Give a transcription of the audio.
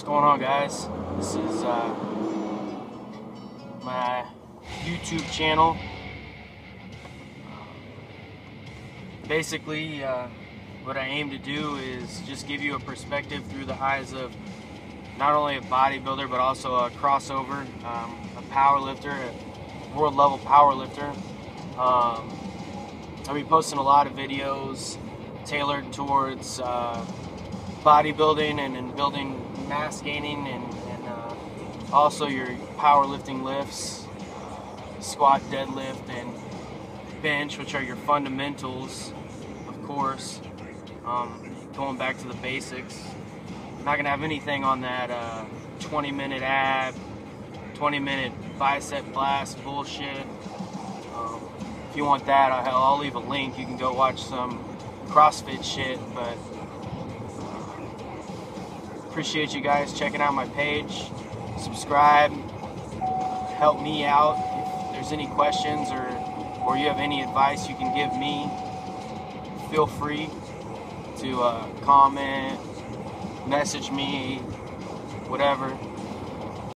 What's going on, guys? This is my YouTube channel. Basically, what I aim to do is just give you a perspective through the eyes of not only a bodybuilder but also a crossover, a power lifter, a world level power lifter. I'll be posting a lot of videos tailored towards bodybuilding and building mass gaining and also your powerlifting lifts, squat, deadlift, and bench, which are your fundamentals, of course. Going back to the basics. I'm not gonna have anything on that 20-minute ab, 20-minute bicep blast bullshit. If you want that, I'll leave a link. You can go watch some CrossFit shit, but appreciate you guys checking out my page. Subscribe, help me out. If there's any questions or you have any advice you can give me, feel free to comment, message me, whatever.